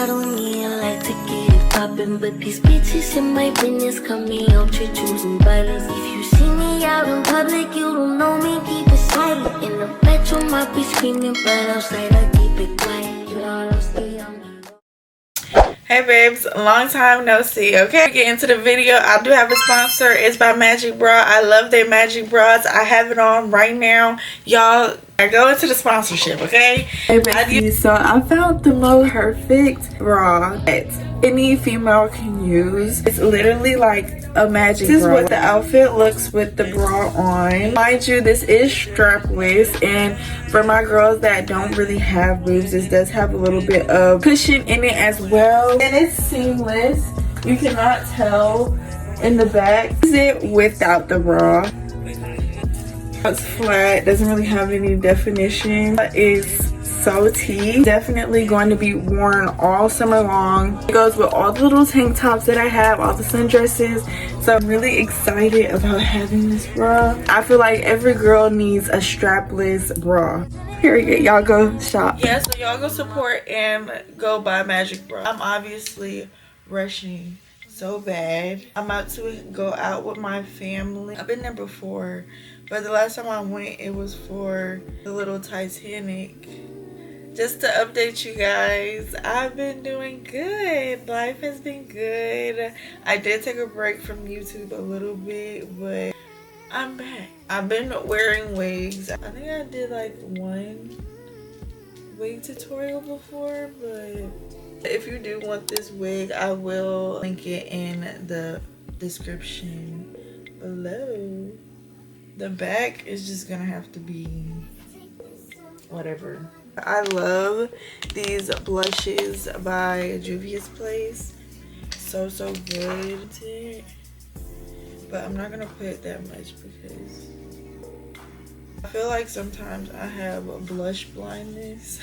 bottle, me and like to get it poppin'. But these bitches in my business come me out to choosing violence. If you see me out in public, you don't know me, keep it silent. In the bedroom, I be screaming, but outside I keep it quiet. You know what I'm saying? Hey babes, long time no see. Okay, to get into the video, I do have a sponsor. It's by Magic Bra. I love their Magic Bras. I have it on right now. Y'all, I go into the sponsorship, okay? Hey besties, so I found the most perfect bra that any female can use. It's literally like a magic bra. This is what the outfit looks with the bra on. Mind you, this is strapless, and for my girls that don't really have boobs, this does have a little bit of cushion in it as well. And it's seamless. You cannot tell in the back. Use it without the bra. It's flat, doesn't really have any definition. It's so tea. Definitely going to be worn all summer long. It goes with all the little tank tops that I have, all the sundresses. So I'm really excited about having this bra. I feel like every girl needs a strapless bra. Period. Y'all go shop. Yeah, so y'all go support and go buy Magic Bra. I'm obviously rushing so bad. I'm about to go out with my family. I've been there before, but the last time I went, it was for the little Titanic. Just to update you guys, I've been doing good. Life has been good. I did take a break from YouTube a little bit, but I'm back. I've been wearing wigs. I think I did like one wig tutorial before, but if you do want this wig, I will link it in the description below. The back is just gonna have to be whatever. I love these blushes by Juvia's Place. So good. But I'm not gonna put that much because I feel like sometimes I have a blush blindness.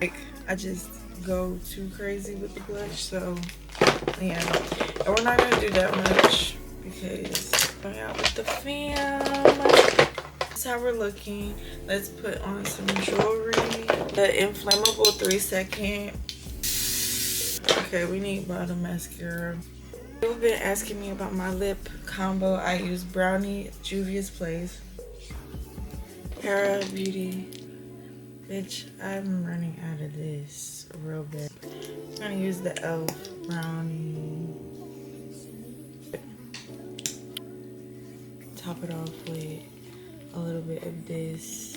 Like I just go too crazy with the blush, so yeah. And we're not gonna do that much because going out with the fam. That's how we're looking. Let's put on some jewelry. The inflammable 3-second. Okay, we need bottom mascara. You've been asking me about my lip combo. I use Brownie, Juvia's Place, Para Beauty. Bitch, I'm running out of this real bad. I'm gonna use the e.l.f. Brownie. Top it off with a little bit of this.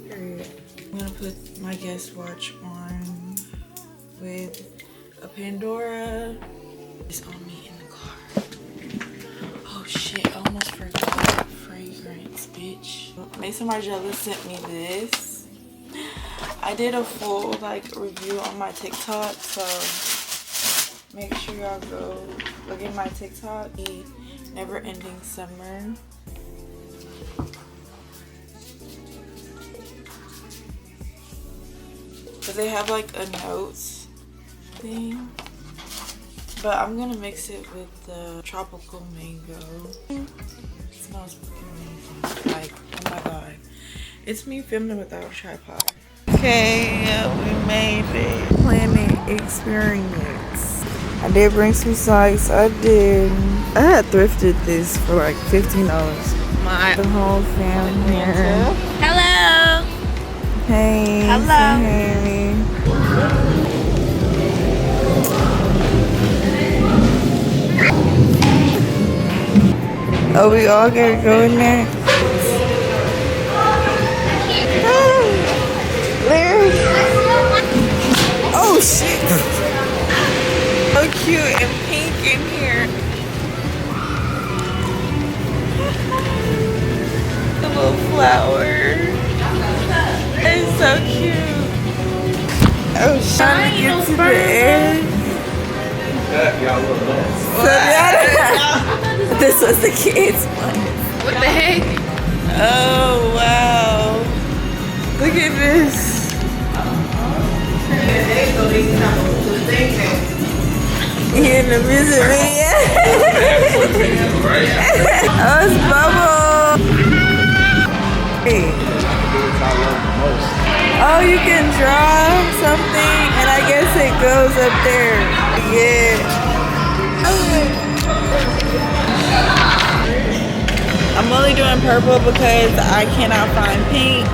Period. I'm gonna put my guest watch on with a Pandora. It's on me in the car. Oh shit, I almost forgot fragrance, bitch. Mason Margiela sent me this. I did a full like review on my TikTok, so make sure y'all go look at my TikTok. Never Ending Summer. Cause they have like a notes thing, but I'm gonna mix it with the tropical mango. It smells amazing. Like, oh my god, it's me filming without a tripod. Okay, we made it. Planet Experience. I did bring some socks. I had thrifted this for like $15. The whole family here. Hello. Hey. Hello. Hey. Oh, we all gotta go in there. Larry. Oh shit. So cute and pink in here. The little flower. It's so cute. Oh, trying to get to the edge. This was the kids' one. What the heck? Oh wow! Look at this. He in the music video. Oh, it's Bubble. Hey. Oh, you can draw something, and I guess it goes up there. Yeah. I'm only doing purple because I cannot find pink.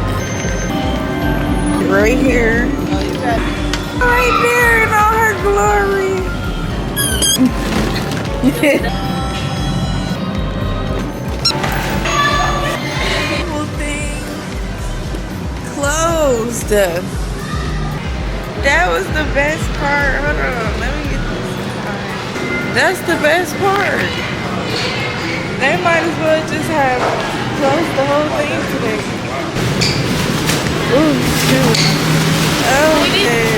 Right here. Right there in all her glory. Whole thing closed. That was the best part. Hold on, let me get this part. That's the best part. They might as well just have closed the whole thing today. Ooh, shoot. Okay.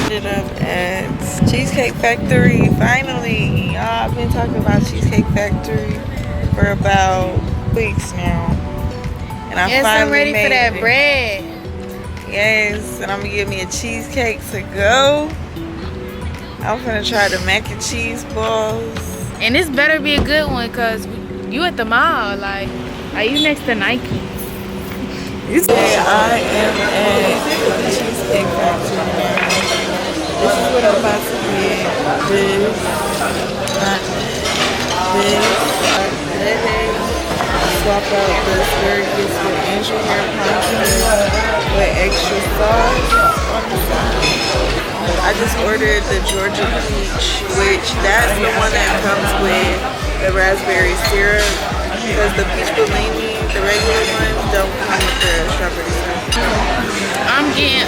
Ended up at Cheesecake Factory. Finally. I've been talking about Cheesecake Factory for about weeks now. And I finally I'm ready made for that it. bread. Yes, and I'm gonna get me a cheesecake to go. I'm gonna try the mac and cheese balls. And this better be a good one, cause you at the mall. Like, are you next to Nike? Today I am at the Cheesecake Factory now. This is what I'm about to get. This, not this, swap out the asparagus with angel hair pasta with extra sauce on the side. I just ordered the Georgia peach, which that's the one that comes with the raspberry syrup, because the peach bellini, the regular one, don't come with the strawberry syrup. I'm getting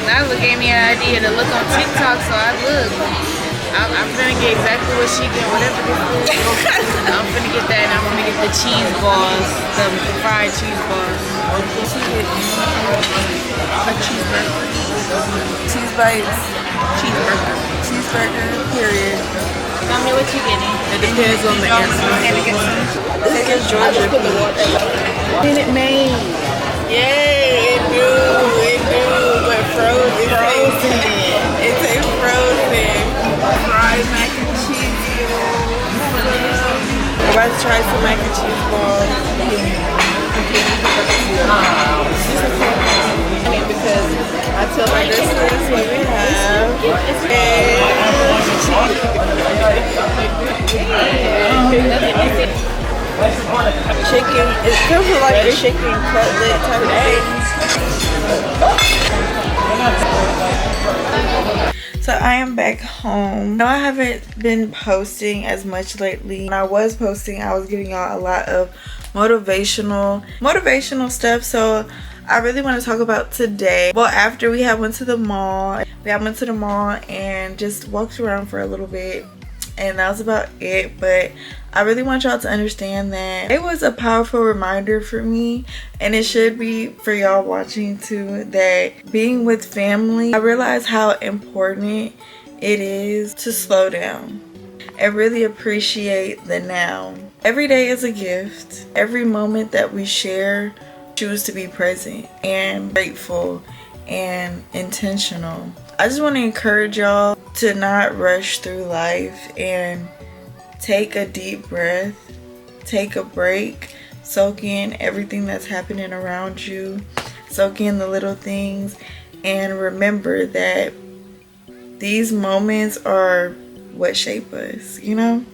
Nyla gave me an idea to look on TikTok, so I look. I'm gonna get exactly what she get, whatever this is. I'm gonna get that, and I'm gonna get the cheese balls, the fried cheese balls. A cheeseburger. Cheese bites. Cheeseburger. Cheeseburger, period. Tell me what you getting. It depends on the answer. This is Georgia peach. Minute Maid. Yay, it knew, but frozen. It tastes frozen. Fried mac and cheese balls. I'm about to try some mac and cheese balls. Because I tell her This is what we have. Chicken. It feels like a chicken cutlet type of thing. So I am back home. No, I haven't been posting as much lately. When I was posting, I was giving y'all a lot of motivational stuff. So I really want to talk about today. Well, after we went to the mall, and just walked around for a little bit, and that was about it. But I really want y'all to understand that it was a powerful reminder for me, and it should be for y'all watching too, that being with family, I realized how important it is to slow down and really appreciate the now. Every day is a gift. Every moment that we share, choose to be present and grateful and intentional. I just want to encourage y'all to not rush through life and take a deep breath, take a break, soak in everything that's happening around you, soak in the little things, and remember that these moments are what shape us, you know?